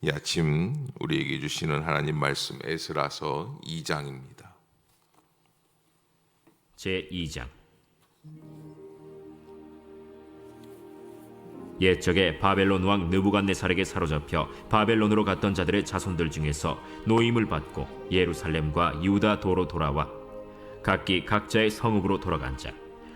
이 아침 우리에게 주시는 하나님 말씀 에스라서 2장입니다. 제2장. 옛적에 바벨론 왕 느부갓네살에게 사로잡혀 바벨론으로 갔던 자들의 자손들 중에서 노임을 받고 예루살렘과 유다 도로 돌아와 각기 각자의 성읍으로 돌아간 자,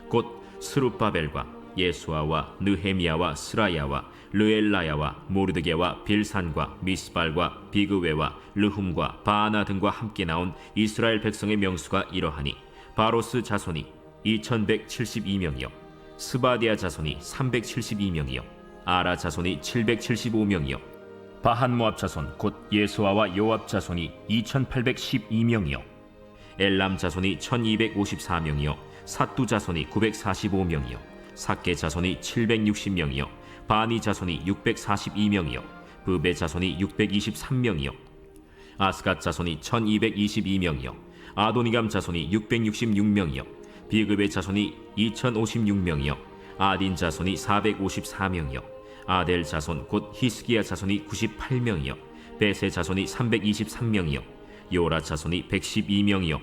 곧 스룹바벨과 예수아와 느헤미야와 스라야와 르엘라야와 모르드게와 빌산과 미스발과 비그웨와 르훔과 바아나 등과 함께 나온 이스라엘 백성의 명수가 이러하니 바로스 자손이 2172명이요 스바디아 자손이 372명이요 아라 자손이 775명이요 바한모압 자손 곧 예수아와 요압 자손이 2812명이요 엘람 자손이 1254명이요 사뚜 자손이 945명이요 삭게 자손이 760명이요 바니 자손이 642명이요 브베 자손이 623명이요 아스갓 자손이 1222명이요 아도니감 자손이 666명이요 비그베 자손이 2056명이요 아딘 자손이 454명이요 아델 자손 곧 히스기야 자손이 98명이요 베세 자손이 323명이요 요라 자손이 112명이요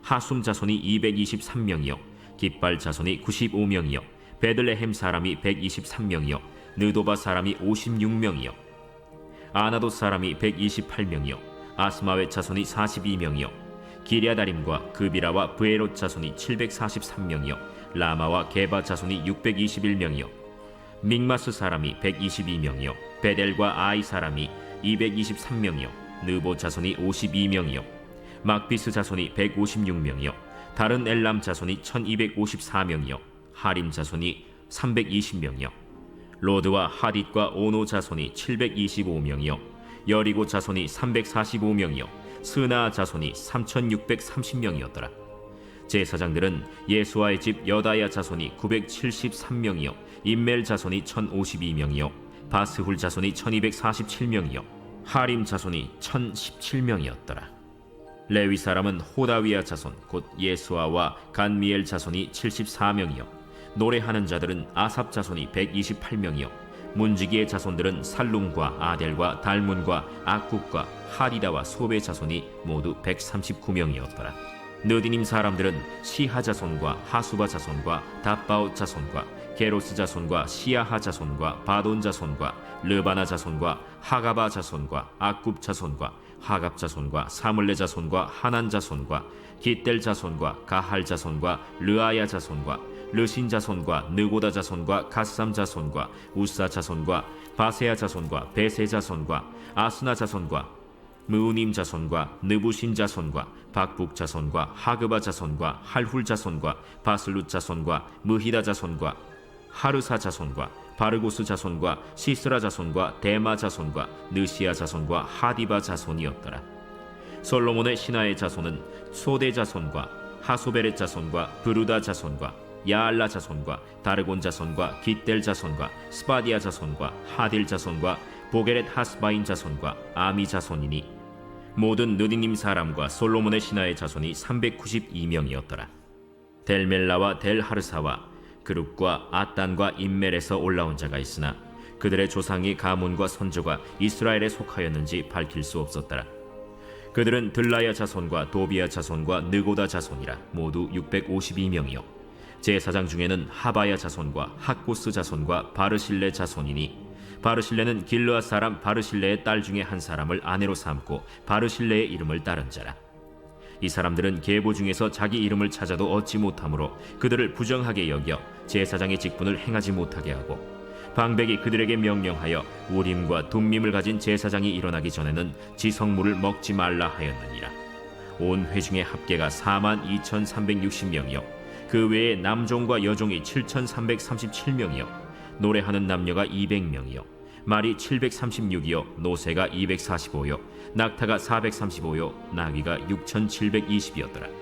하숨 자손이 223명이요 깃발 자손이 95명이요 베들레헴 사람이 123명이요 느도바 사람이 56명이요 아나도 사람이 128명이요 아스마웨 자손이 42명이요 기랴다림과 그비라와 브에롯 자손이 743명이요 라마와 게바 자손이 621명이요 믹마스 사람이 122명이요 베델과 아이 사람이 223명이요 느보 자손이 52명이요 막비스 자손이 156명이요 다른 엘람 자손이 1254명이요 하림 자손이 320명이요 로드와 하딧과 오노 자손이 725명이요 여리고 자손이 345명이요 스나 자손이 3630명이었더라. 제사장들은 예수아의 집 여다야 자손이 973명이요 임멜 자손이 1052명이요 바스훌 자손이 1247명이요 하림 자손이 1017명이었더라. 레위 사람은 호다위야 자손 곧 예수아와 간미엘 자손이 74명이요 노래하는 자들은 아삽 자손이 128명이요 문지기의 자손들은 살룸과 아델과 달문과 악국과 하리다와 소베 자손이 모두 139명이었더라. 느디님 사람들은 시하 자손과 하수바 자손과 답바옷 자손과 게로스 자손과 시야하 자손과 바돈 자손과 르바나 자손과 하가바 자손과 악굽 자손과 하갑 자손과 사물레 자손과 하난 자손과 깃델 자손과 가할 자손과 르아야 자손과 르신 자손과 느고다 자손과 가삼 자손과 우사 자손과 바세야 자손과 베세 자손과 아스나 자손과 무우님 자손과 느부신 자손과 박북 자손과 하그바 자손과 할훌 자손과 바슬룻 자손과 무히다 자손과 하르사 자손과 바르고스 자손과 시스라 자손과 데마 자손과 느시아 자손과 하디바 자손이었더라. 솔로몬의 신하의 자손은 소대 자손과 하소베렛 자손과 브루다 자손과 야알라 자손과 다르곤 자손과 깃델 자손과 스바디아 자손과 하딜 자손과 보게렛 하스바인 자손과 아미 자손이니 모든 느디님 사람과 솔로몬의 신하의 자손이 392명이었더라. 델멜라와 델하르사와 그룹과 아단과 임멜에서 올라온 자가 있으나 그들의 조상이 가문과 선조가 이스라엘에 속하였는지 밝힐 수 없었더라. 그들은 들라야 자손과 도비야 자손과 느고다 자손이라 모두 652명이요 제사장 중에는 하바야 자손과 학고스 자손과 바르실레 자손이니 바르실레는 길르앗 사람 바르실레의 딸 중에 한 사람을 아내로 삼고 바르실레의 이름을 따른 자라. 이 사람들은 계보 중에서 자기 이름을 찾아도 얻지 못하므로 그들을 부정하게 여겨 제사장의 직분을 행하지 못하게 하고 방백이 그들에게 명령하여 우림과 둠밈을 가진 제사장이 일어나기 전에는 지성물을 먹지 말라 하였느니라. 온 회중의 합계가 42,360명이요 그 외에 남종과 여종이 7,337명이요 노래하는 남녀가 200명이요 말이 736이요 노새가 245요 낙타가 435요 나귀가 6,720이었더라.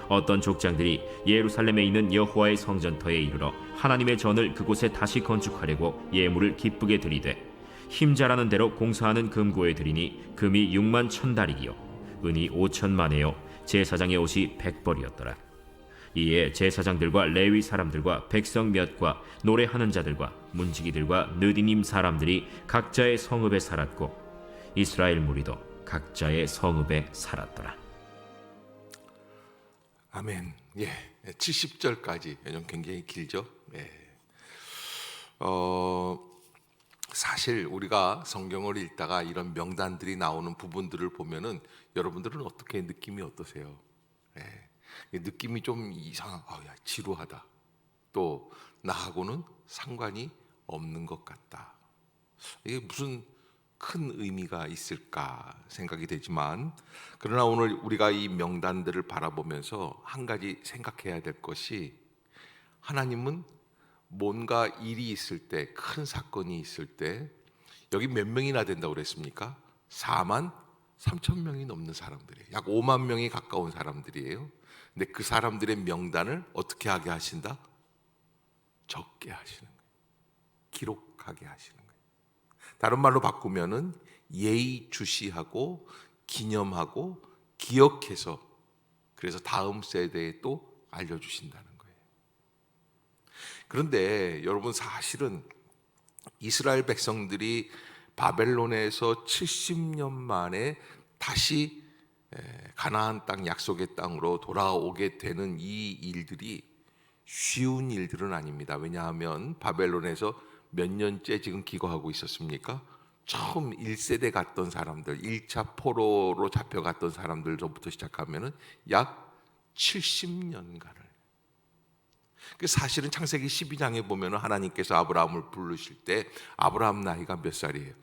어떤 족장들이 예루살렘에 있는 여호와의 성전터에 이르러 하나님의 전을 그곳에 다시 건축하려고 예물을 기쁘게 드리되 힘자라는 대로 공사하는 금고에 드리니 금이 6만 1,000다리기요 은이 5,000만에요 제사장의 옷이 100벌이었더라. 이에 제사장들과 레위 사람들과 백성 몇과 노래하는 자들과 문지기들과 느디님 사람들이 각자의 성읍에 살았고 이스라엘 무리도 각자의 성읍에 살았더라. 아멘. 70절까지 좀 굉장히 길죠. 사실 우리가 성경을 읽다가 이런 명단들이 나오는 부분들을 보면은 여러분들은 어떻게 느낌이 어떠세요? 느낌이 좀 지루하다. 또 나하고는 상관이 없는 것 같다. 이게 무슨 큰 의미가 있을까 생각이 되지만, 그러나 오늘 우리가 이 명단들을 바라보면서 한 가지 생각해야 될 것이, 하나님은 뭔가 일이 있을 때, 큰 사건이 있을 때, 여기 몇 명이나 된다고 그랬습니까? 4만 3천 명이 넘는 사람들이에요. 약 5만 명이 가까운 사람들이에요. 근데 그 사람들의 명단을 어떻게 하게 하신다? 적게 하시는 거예요. 기록하게 하시는 거예요. 다른 말로 바꾸면은 예의주시하고 기념하고 기억해서, 그래서 다음 세대에 또 알려주신다는 거예요. 그런데 여러분, 사실은 이스라엘 백성들이 바벨론에서 70년 만에 다시 가나안 땅, 약속의 땅으로 돌아오게 되는 이 일들이 쉬운 일들은 아닙니다. 왜냐하면 바벨론에서 몇 년째 지금 기거하고 있었습니까? 처음 1세대 갔던 사람들, 1차 포로로 잡혀갔던 사람들로부터 시작하면은 약 70년간을. 사실은 창세기 12장에 보면은 하나님께서 아브라함을 부르실 때 아브라함 나이가 몇 살이에요?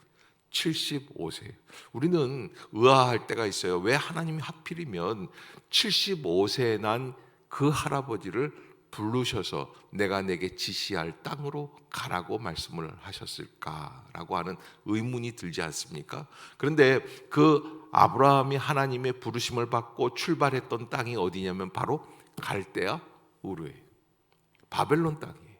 75세예요. 우리는 의아할 때가 있어요. 왜 하나님이 하필이면 75세에 난 그 할아버지를 부르셔서 내가 내게 지시할 땅으로 가라고 말씀을 하셨을까라고 하는 의문이 들지 않습니까? 그런데 그 아브라함이 하나님의 부르심을 받고 출발했던 땅이 어디냐면 바로 갈대아 우르예요. 바벨론 땅이에요.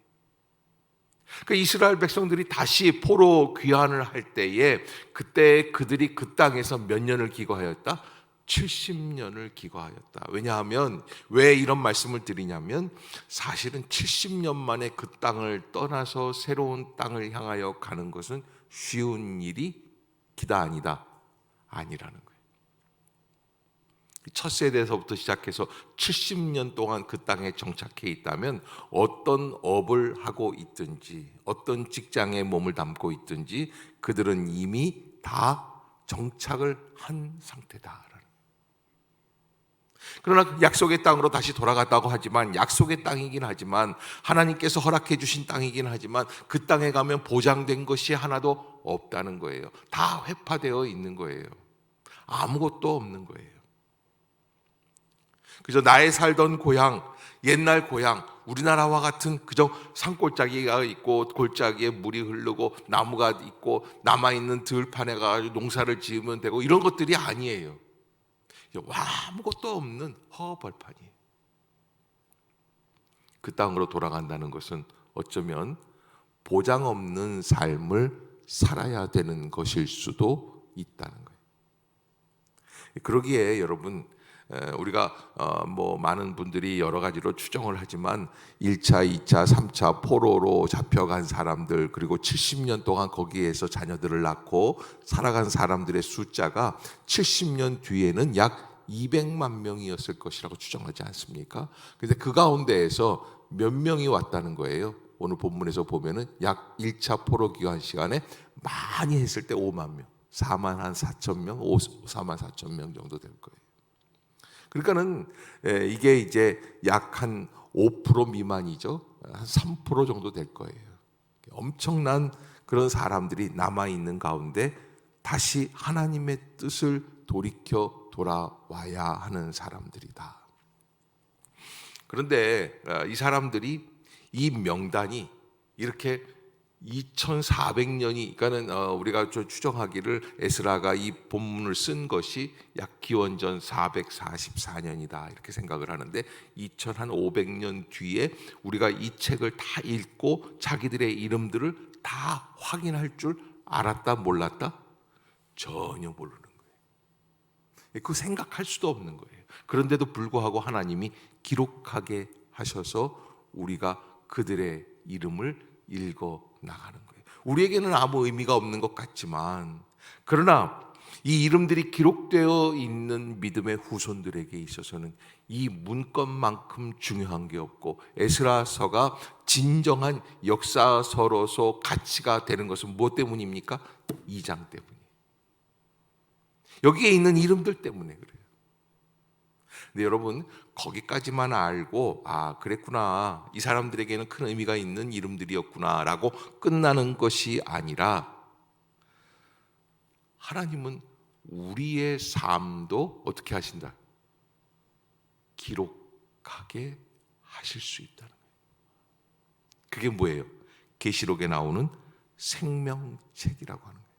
그 이스라엘 백성들이 다시 포로 귀환을 할 때에, 그때 그들이 그 땅에서 몇 년을 기거하였다? 70년을 기거하였다. 왜냐하면, 왜 이런 말씀을 드리냐면, 사실은 70년 만에 그 땅을 떠나서 새로운 땅을 향하여 가는 것은 쉬운 일이 기다 아니다, 아니라는 거예요. 첫 세대에서부터 시작해서 70년 동안 그 땅에 정착해 있다면, 어떤 업을 하고 있든지 어떤 직장에 몸을 담고 있든지 그들은 이미 다 정착을 한 상태다. 그러나 약속의 땅으로 다시 돌아갔다고 하지만, 약속의 땅이긴 하지만, 하나님께서 허락해 주신 땅이긴 하지만, 그 땅에 가면 보장된 것이 하나도 없다는 거예요. 다 회파되어 있는 거예요. 아무것도 없는 거예요. 그저 나의 살던 고향, 옛날 고향, 우리나라와 같은 그저 산골짜기가 있고 골짜기에 물이 흐르고 나무가 있고 남아있는 들판에 가서 농사를 지으면 되고, 이런 것들이 아니에요. 아무것도 없는 허벌판이에요. 그 땅으로 돌아간다는 것은 어쩌면 보장 없는 삶을 살아야 되는 것일 수도 있다는 거예요. 그러기에 여러분, 우리가 많은 분들이 여러 가지로 추정을 하지만 1차, 2차, 3차 포로로 잡혀간 사람들, 그리고 70년 동안 거기에서 자녀들을 낳고 살아간 사람들의 숫자가 70년 뒤에는 약 200만 명이었을 것이라고 추정하지 않습니까? 그런데 그 가운데에서 몇 명이 왔다는 거예요. 오늘 본문에서 보면은 약 1차 포로 기간 시간에 많이 했을 때 5만 명, 4만 한 4천 명, 4만 4천 명 정도 될 거예요. 그러니까는 이게 이제 약 한 5% 미만이죠. 한 3% 정도 될 거예요. 엄청난 그런 사람들이 남아 있는 가운데 다시 하나님의 뜻을 돌이켜 돌아와야 하는 사람들이다. 그런데 이 사람들이, 이 명단이 이렇게 2400년이, 그러니까는 우리가 추정하기를 에스라가 이 본문을 쓴 것이 약 기원전 444년이다 이렇게 생각을 하는데, 2500년 뒤에 우리가 이 책을 다 읽고 자기들의 이름들을 다 확인할 줄 알았다, 몰랐다? 전혀 모르는 거예요. 그 생각할 수도 없는 거예요. 그런데도 불구하고 하나님이 기록하게 하셔서 우리가 그들의 이름을 읽어 나가는 거예요. 우리에게는 아무 의미가 없는 것 같지만, 그러나 이 이름들이 기록되어 있는 믿음의 후손들에게 있어서는 이 문건만큼 중요한 게 없고, 에스라서가 진정한 역사서로서 가치가 되는 것은 무엇 때문입니까? 2장 때문이에요. 여기에 있는 이름들 때문에 그래요. 근데 여러분, 거기까지만 알고 그랬구나, 이 사람들에게는 큰 의미가 있는 이름들이었구나 라고 끝나는 것이 아니라, 하나님은 우리의 삶도 어떻게 하신다? 기록하게 하실 수 있다는 거예요. 그게 뭐예요? 계시록에 나오는 생명책이라고 하는 거예요.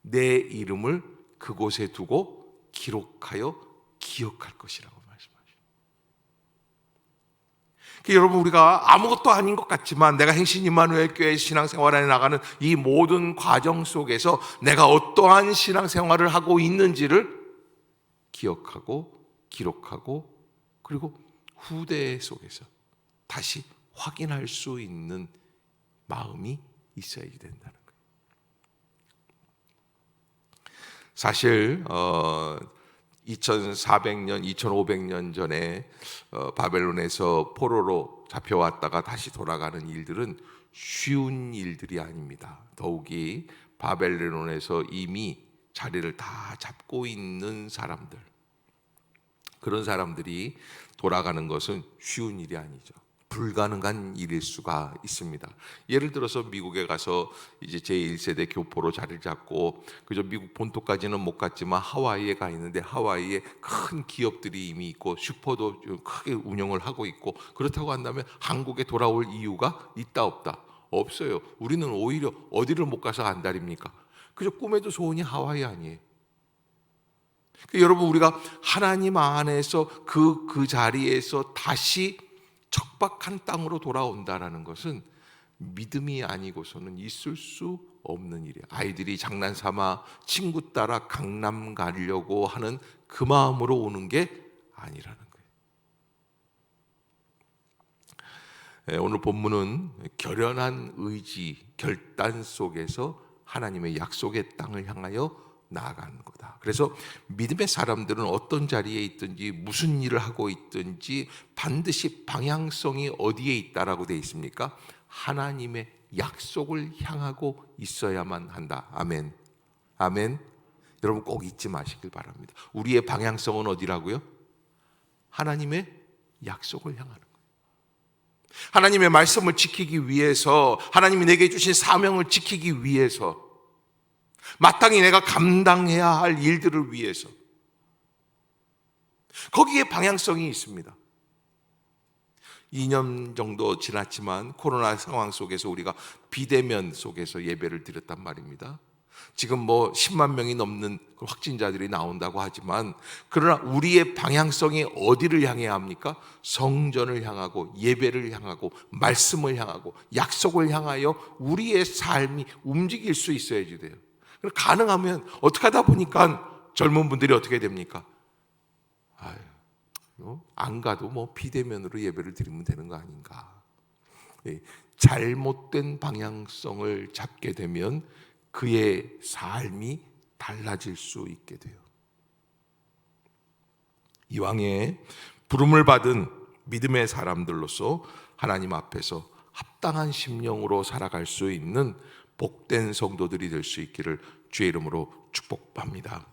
내 이름을 그곳에 두고 기록하여 기억할 것이라고 말씀하셔요. 여러분, 우리가 아무것도 아닌 것 같지만 내가 행신 임마누엘 교회 신앙생활 안에 나가는 이 모든 과정 속에서 내가 어떠한 신앙생활을 하고 있는지를 기억하고 기록하고, 그리고 후대 속에서 다시 확인할 수 있는 마음이 있어야 된다는 거예요. 사실 2400년, 2500년 전에 바벨론에서 포로로 잡혀왔다가 다시 돌아가는 일들은 쉬운 일들이 아닙니다. 더욱이 바벨론에서 이미 자리를 다 잡고 있는 사람들, 그런 사람들이 돌아가는 것은 쉬운 일이 아니죠. 불가능한 일일 수가 있습니다. 예를 들어서 미국에 가서 이제 제1세대 교포로 자리를 잡고, 그저 미국 본토까지는 못 갔지만 하와이에 가 있는데, 하와이에 큰 기업들이 이미 있고 슈퍼도 크게 운영을 하고 있고, 그렇다고 한다면 한국에 돌아올 이유가 있다 없다? 없어요. 우리는 오히려 어디를 못 가서 안달입니까? 그저 꿈에도 소원이 하와이 아니에요. 여러분, 우리가 하나님 안에서 그 자리에서 다시 척박한 땅으로 돌아온다라는 것은 믿음이 아니고서는 있을 수 없는 일이에요. 아이들이 장난삼아 친구 따라 강남 가려고 하는 그 마음으로 오는 게 아니라는 거예요. 오늘 본문은 결연한 의지, 결단 속에서 하나님의 약속의 땅을 향하여 나아가는 거다. 그래서 믿음의 사람들은 어떤 자리에 있든지 무슨 일을 하고 있든지 반드시 방향성이 어디에 있다라고 되어 있습니까? 하나님의 약속을 향하고 있어야만 한다. 아멘. 아멘. 여러분 꼭 잊지 마시길 바랍니다. 우리의 방향성은 어디라고요? 하나님의 약속을 향하는 거예요. 하나님의 말씀을 지키기 위해서, 하나님이 내게 주신 사명을 지키기 위해서, 마땅히 내가 감당해야 할 일들을 위해서, 거기에 방향성이 있습니다. 2년 정도 지났지만 코로나 상황 속에서 우리가 비대면 속에서 예배를 드렸단 말입니다. 지금 10만 명이 넘는 확진자들이 나온다고 하지만, 그러나 우리의 방향성이 어디를 향해야 합니까? 성전을 향하고 예배를 향하고 말씀을 향하고 약속을 향하여 우리의 삶이 움직일 수 있어야지 돼요. 가능하면 어떻게 하다 보니까 젊은 분들이 어떻게 됩니까? 안 가도 비대면으로 예배를 드리면 되는 거 아닌가. 잘못된 방향성을 잡게 되면 그의 삶이 달라질 수 있게 돼요. 이왕에 부름을 받은 믿음의 사람들로서 하나님 앞에서 합당한 심령으로 살아갈 수 있는 복된 성도들이 될 수 있기를 주의 이름으로 축복합니다.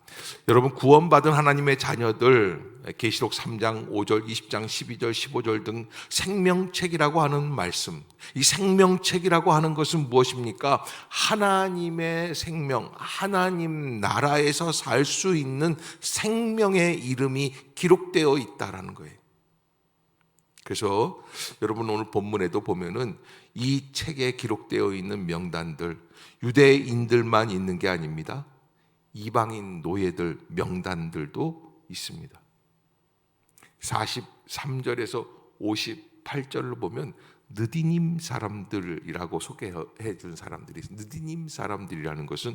여러분, 구원받은 하나님의 자녀들, 계시록 3장 5절, 20장 12절, 15절 등 생명책이라고 하는 말씀, 이 생명책이라고 하는 것은 무엇입니까? 하나님의 생명, 하나님 나라에서 살 수 있는 생명의 이름이 기록되어 있다라는 거예요. 그래서 여러분, 오늘 본문에도 보면은 이 책에 기록되어 있는 명단들, 유대인들만 있는 게 아닙니다. 이방인 노예들 명단들도 있습니다. 43절에서 58절을 보면 느디님 사람들이라고 소개해 준 사람들이 있습니다. 느디님 사람들이라는 것은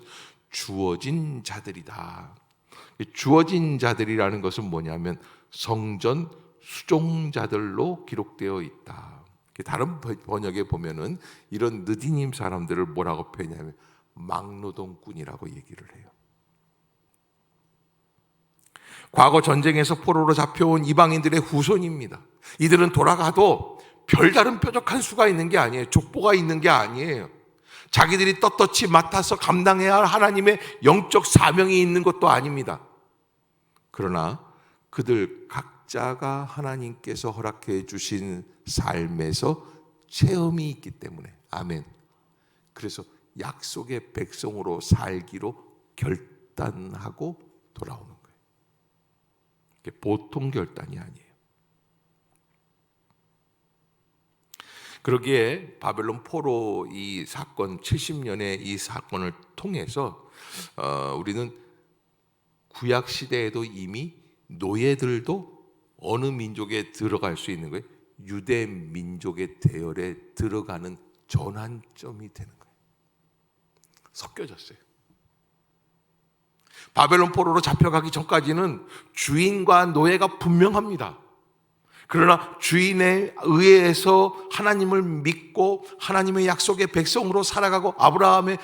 주어진 자들이다. 주어진 자들이라는 것은 뭐냐면 성전 수종자들로 기록되어 있다. 다른 번역에 보면은 이런 느디님 사람들을 뭐라고 표현하냐면 막노동꾼이라고 얘기를 해요. 과거 전쟁에서 포로로 잡혀온 이방인들의 후손입니다. 이들은 돌아가도 별다른 뾰족한 수가 있는 게 아니에요. 족보가 있는 게 아니에요. 자기들이 떳떳이 맡아서 감당해야 할 하나님의 영적 사명이 있는 것도 아닙니다. 그러나 그들 각자가 하나님께서 허락해 주신 삶에서 체험이 있기 때문에, 아멘. 그래서 약속의 백성으로 살기로 결단하고 돌아오는 거예요. 이게 보통 결단이 아니에요. 그러기에 바벨론 포로 이 사건, 70년의 이 사건을 통해서 우리는 구약 시대에도 이미 노예들도 어느 민족에 들어갈 수 있는 거예요? 유대 민족의 대열에 들어가는 전환점이 되는 거예요. 섞여졌어요. 바벨론 포로로 잡혀가기 전까지는 주인과 노예가 분명합니다. 그러나 주인에 의해서 하나님을 믿고 하나님의 약속의 백성으로 살아가고 아브라함의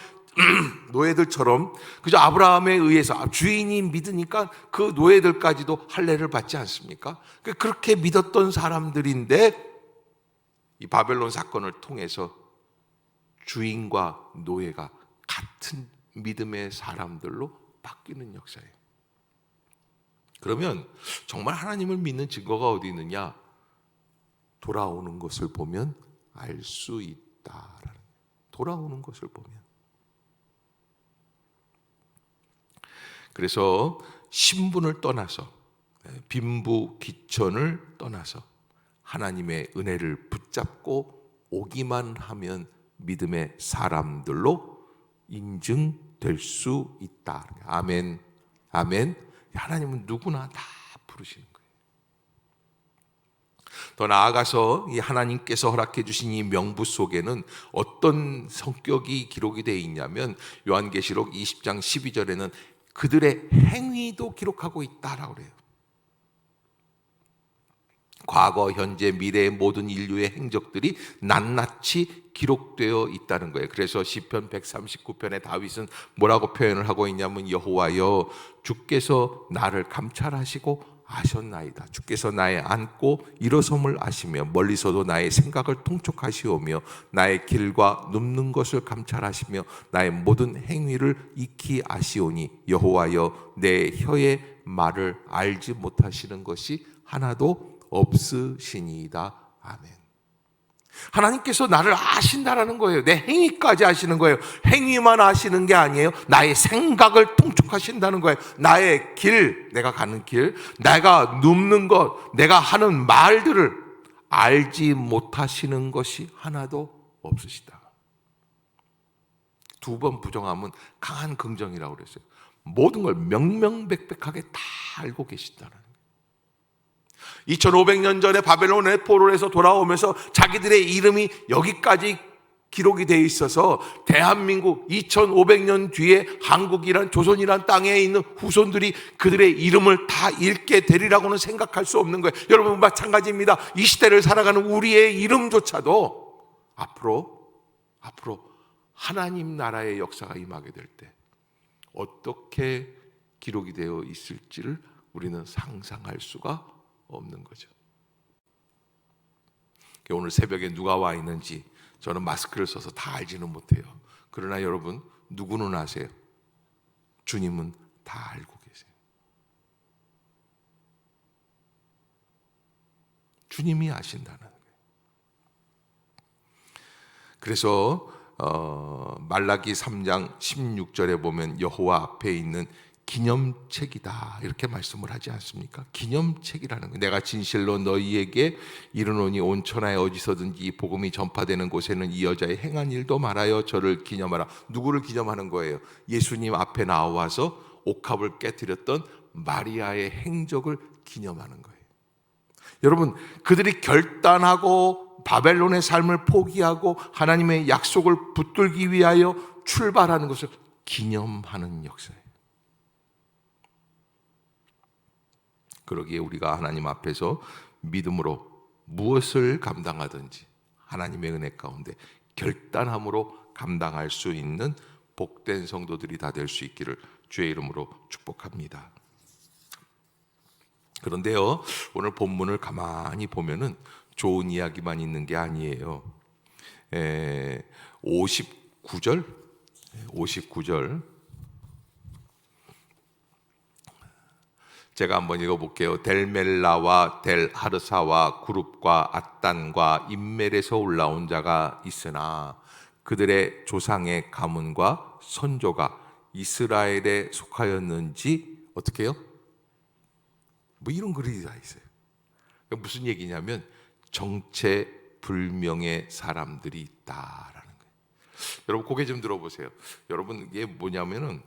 노예들처럼 그저 아브라함에 의해서 주인이 믿으니까 그 노예들까지도 할례를 받지 않습니까? 그렇게 믿었던 사람들인데 이 바벨론 사건을 통해서 주인과 노예가 같은 믿음의 사람들로 바뀌는 역사예요. 그러면 정말 하나님을 믿는 증거가 어디 있느냐? 돌아오는 것을 보면 알 수 있다라는, 돌아오는 것을 보면. 그래서 신분을 떠나서, 빈부귀천을 떠나서 하나님의 은혜를 붙잡고 오기만 하면 믿음의 사람들로 인증될 수 있다. 아멘. 아멘. 하나님은 누구나 다 부르시는 거예요. 더 나아가서 이 하나님께서 허락해 주신 이 명부 속에는 어떤 성격이 기록이 되어 있냐면 요한계시록 20장 12절에는 그들의 행위도 기록하고 있다라고 그래요. 과거, 현재, 미래의 모든 인류의 행적들이 낱낱이 기록되어 있다는 거예요. 그래서 시편 139편의 다윗은 뭐라고 표현을 하고 있냐면 여호와여 주께서 나를 감찰하시고 아셨나이다. 주께서 나의 앉고 일어섬을 아시며 멀리서도 나의 생각을 통촉하시오며 나의 길과 눕는 것을 감찰하시며 나의 모든 행위를 익히 아시오니 여호와여 내 혀의 말을 알지 못하시는 것이 하나도 없으시니이다. 아멘. 하나님께서 나를 아신다라는 거예요. 내 행위까지 아시는 거예요. 행위만 아시는 게 아니에요. 나의 생각을 통촉하신다는 거예요. 나의 길, 내가 가는 길, 내가 눕는 것, 내가 하는 말들을 알지 못하시는 것이 하나도 없으시다. 두 번 부정하면 강한 긍정이라고 그랬어요. 모든 걸 명명백백하게 다 알고 계신다는 거예요. 2500년 전에 바벨론의 포로에서 돌아오면서 자기들의 이름이 여기까지 기록이 되어 있어서 대한민국 2500년 뒤에 한국이란 조선이란 땅에 있는 후손들이 그들의 이름을 다 읽게 되리라고는 생각할 수 없는 거예요. 여러분 마찬가지입니다. 이 시대를 살아가는 우리의 이름조차도 앞으로 하나님 나라의 역사가 임하게 될 때 어떻게 기록이 되어 있을지를 우리는 상상할 수가 없는 거죠. 오늘 새벽에 누가 와 있는지 저는 마스크를 써서 다 알지는 못해요. 그러나 여러분 누구는 아세요? 주님은 다 알고 계세요. 주님이 아신다는 거예요. 그래서 말라기 3장 16절에 보면 여호와 앞에 있는 기념책이다 이렇게 말씀을 하지 않습니까? 기념책이라는 거예요. 내가 진실로 너희에게 이르노니 온 천하에 어디서든지 이 복음이 전파되는 곳에는 이 여자의 행한 일도 말하여 저를 기념하라. 누구를 기념하는 거예요? 예수님 앞에 나와서 옥합을 깨뜨렸던 마리아의 행적을 기념하는 거예요. 여러분 그들이 결단하고 바벨론의 삶을 포기하고 하나님의 약속을 붙들기 위하여 출발하는 것을 기념하는 역사예요. 그러기에 우리가 하나님 앞에서 믿음으로 무엇을 감당하든지 하나님의 은혜 가운데 결단함으로 감당할 수 있는 복된 성도들이 다 될 수 있기를 주의 이름으로 축복합니다. 그런데요, 오늘 본문을 가만히 보면은 좋은 이야기만 있는 게 아니에요. 59절, 59절 제가 한번 읽어볼게요. 델멜라와 델하르사와 구룹과 앗단과 임멜에서 올라온 자가 있으나 그들의 조상의 가문과 선조가 이스라엘에 속하였는지 어떻게 해요? 뭐 이런 글이 다 있어요. 그러니까 무슨 얘기냐면 정체불명의 사람들이 있다라는 거예요. 여러분 고개 좀 들어보세요. 여러분 이게 뭐냐면은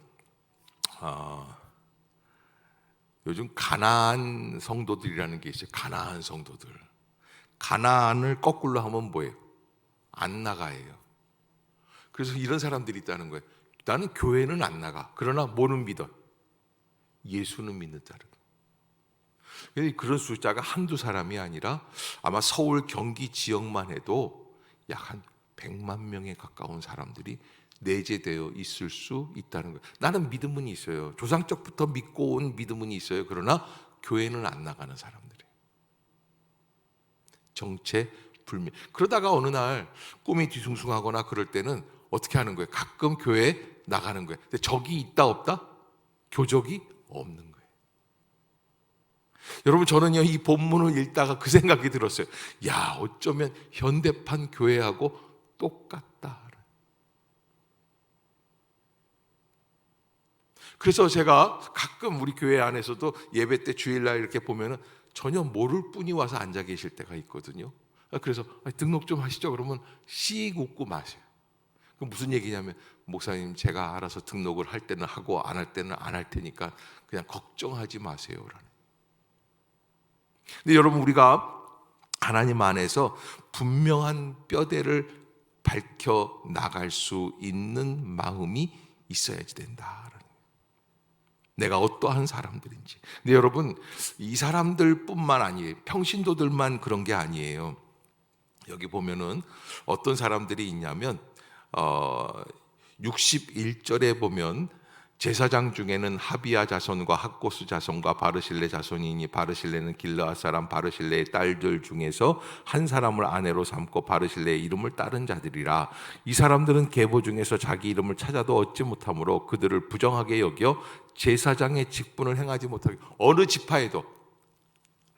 요즘 가나안 성도들이라는 게 있어요. 가나안 성도들. 가나안을 거꾸로 하면 뭐예요? 안 나가예요. 그래서 이런 사람들이 있다는 거예요. 나는 교회는 안 나가. 그러나 뭐는 믿어? 예수는 믿는 자를. 그런 숫자가 한두 사람이 아니라 아마 서울 경기 지역만 해도 약 한 100만 명에 가까운 사람들이 내재되어 있을 수 있다는 거예요. 나는 믿음은 있어요. 조상적부터 믿고 온 믿음은 있어요. 그러나 교회는 안 나가는 사람들이에요. 정체불명. 그러다가 어느 날 꿈이 뒤숭숭하거나 그럴 때는 어떻게 하는 거예요? 가끔 교회에 나가는 거예요. 근데 적이 있다 없다? 교적이 없는 거예요. 여러분 저는요 이 본문을 읽다가 그 생각이 들었어요. 야, 어쩌면 현대판 교회하고 똑같다. 그래서 제가 가끔 우리 교회 안에서도 예배 때 주일날 이렇게 보면은 전혀 모를 분이 와서 앉아 계실 때가 있거든요. 그래서 등록 좀 하시죠. 그러면 씩 웃고 마세요. 그럼 무슨 얘기냐면 목사님 제가 알아서 등록을 할 때는 하고 안 할 때는 안 할 테니까 그냥 걱정하지 마세요라는. 근데 여러분 우리가 하나님 안에서 분명한 뼈대를 밝혀 나갈 수 있는 마음이 있어야지 된다. 내가 어떠한 사람들인지. 근데 여러분 이 사람들뿐만 아니에요. 평신도들만 그런 게 아니에요. 여기 보면은 어떤 사람들이 있냐면 61절에 보면 제사장 중에는 하비야 자손과 학고스 자손과 바르실레 자손이니 바르실레는 길르앗 사람 바르실레의 딸들 중에서 한 사람을 아내로 삼고 바르실레의 이름을 따른 자들이라. 이 사람들은 계보 중에서 자기 이름을 찾아도 얻지 못하므로 그들을 부정하게 여겨 제사장의 직분을 행하지 못하게. 어느 지파에도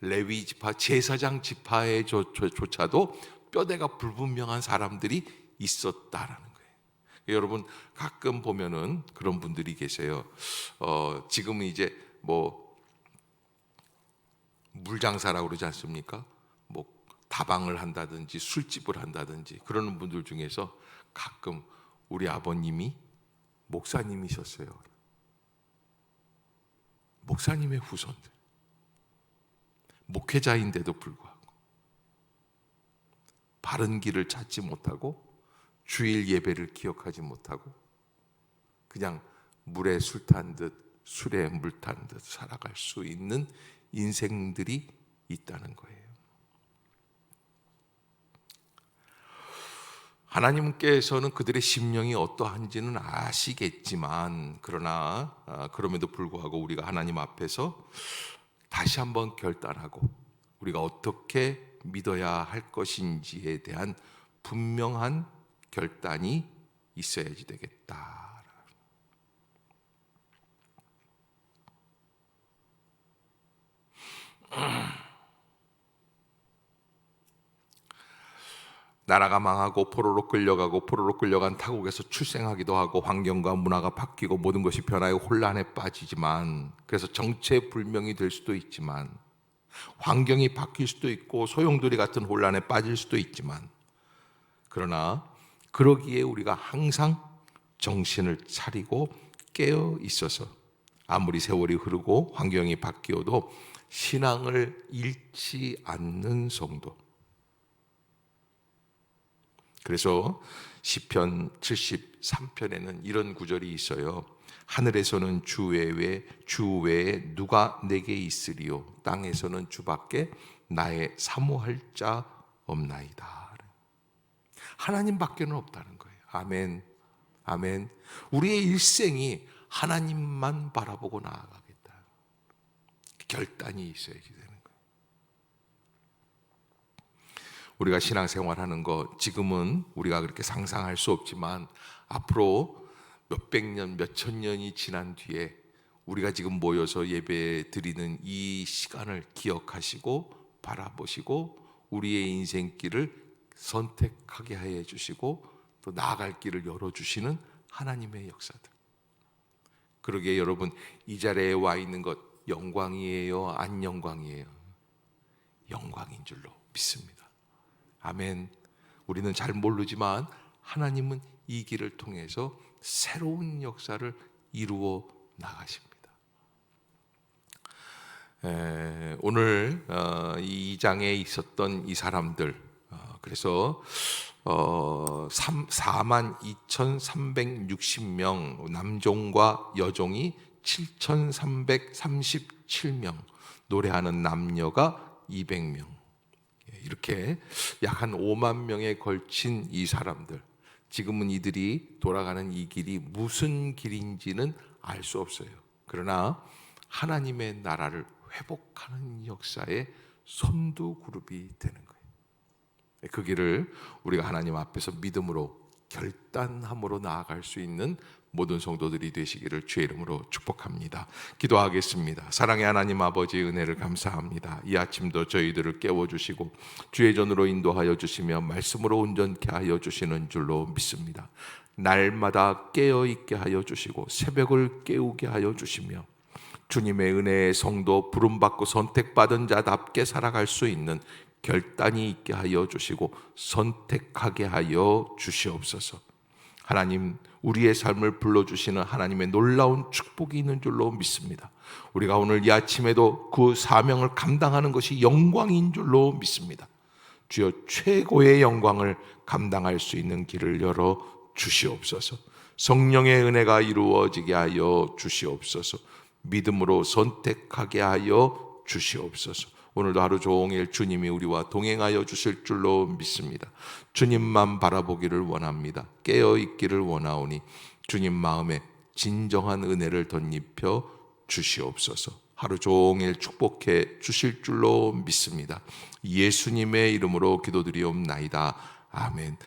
레위 지파, 제사장 지파에 조차도 뼈대가 불분명한 사람들이 있었다라는 거예요. 여러분 가끔 보면은 그런 분들이 계세요. 지금은 이제 뭐 물장사라고 그러지 않습니까? 뭐 다방을 한다든지 술집을 한다든지 그러는 분들 중에서 가끔 우리 아버님이 목사님이셨어요. 목사님의 후손들, 목회자인데도 불구하고 바른 길을 찾지 못하고 주일 예배를 기억하지 못하고 그냥 물에 술 탄 듯 술에 물 탄 듯 살아갈 수 있는 인생들이 있다는 거예요. 하나님께서는 그들의 심령이 어떠한지는 아시겠지만 그러나 그럼에도 불구하고 우리가 하나님 앞에서 다시 한번 결단하고 우리가 어떻게 믿어야 할 것인지에 대한 분명한 결단이 있어야지 되겠다. 나라가 망하고 포로로 끌려가고 포로로 끌려간 타국에서 출생하기도 하고 환경과 문화가 바뀌고 모든 것이 변화의 혼란에 빠지지만 그래서 정체불명이 될 수도 있지만 환경이 바뀔 수도 있고 소용돌이 같은 혼란에 빠질 수도 있지만 그러나 그러기에 우리가 항상 정신을 차리고 깨어 있어서 아무리 세월이 흐르고 환경이 바뀌어도 신앙을 잃지 않는 성도. 그래서 시편 73편에는 이런 구절이 있어요. 하늘에서는 주 외에 누가 내게 있으리요 땅에서는 주밖에 나의 사모할 자 없나이다. 하나님밖에는 없다는 거예요. 아멘. 아멘. 우리의 일생이 하나님만 바라보고 나아가겠다. 결단이 있어야지 되는 거예요. 우리가 신앙생활하는 거 지금은 우리가 그렇게 상상할 수 없지만 앞으로 몇백 년, 몇천 년이 지난 뒤에 우리가 지금 모여서 예배 드리는 이 시간을 기억하시고 바라보시고 우리의 인생길을 선택하게 해 주시고 또 나아갈 길을 열어주시는 하나님의 역사들. 그러기에 여러분, 이 자리에 와 있는 것 영광이에요? 안 영광이에요? 영광인 줄로 믿습니다. 아멘. 우리는 잘 모르지만 하나님은 이 길을 통해서 새로운 역사를 이루어 나가십니다. 오늘 이 장에 있었던 이 사람들, 그래서 42,360명 남종과 여종이 7,337명, 노래하는 남녀가 200명, 이렇게 약 한 5만 명에 걸친 이 사람들, 지금은 이들이 돌아가는 이 길이 무슨 길인지는 알 수 없어요. 그러나 하나님의 나라를 회복하는 역사의 선두그룹이 되는 거예요. 그 길을 우리가 하나님 앞에서 믿음으로 결단함으로 나아갈 수 있는 모든 성도들이 되시기를 주의 이름으로 축복합니다. 기도하겠습니다. 사랑의 하나님 아버지, 은혜를 감사합니다. 이 아침도 저희들을 깨워주시고 주의 전으로 인도하여 주시며 말씀으로 온전케 하여 주시는 줄로 믿습니다. 날마다 깨어있게 하여 주시고 새벽을 깨우게 하여 주시며 주님의 은혜의 성도, 부름받고 선택받은 자답게 살아갈 수 있는 결단이 있게 하여 주시고 선택하게 하여 주시옵소서. 하나님, 우리의 삶을 불러주시는 하나님의 놀라운 축복이 있는 줄로 믿습니다. 우리가 오늘 이 아침에도 그 사명을 감당하는 것이 영광인 줄로 믿습니다. 주여, 최고의 영광을 감당할 수 있는 길을 열어 주시옵소서. 성령의 은혜가 이루어지게 하여 주시옵소서. 믿음으로 선택하게 하여 주시옵소서. 오늘도 하루 종일 주님이 우리와 동행하여 주실 줄로 믿습니다. 주님만 바라보기를 원합니다. 깨어있기를 원하오니 주님 마음에 진정한 은혜를 덧입혀 주시옵소서. 하루 종일 축복해 주실 줄로 믿습니다. 예수님의 이름으로 기도드리옵나이다. 아멘.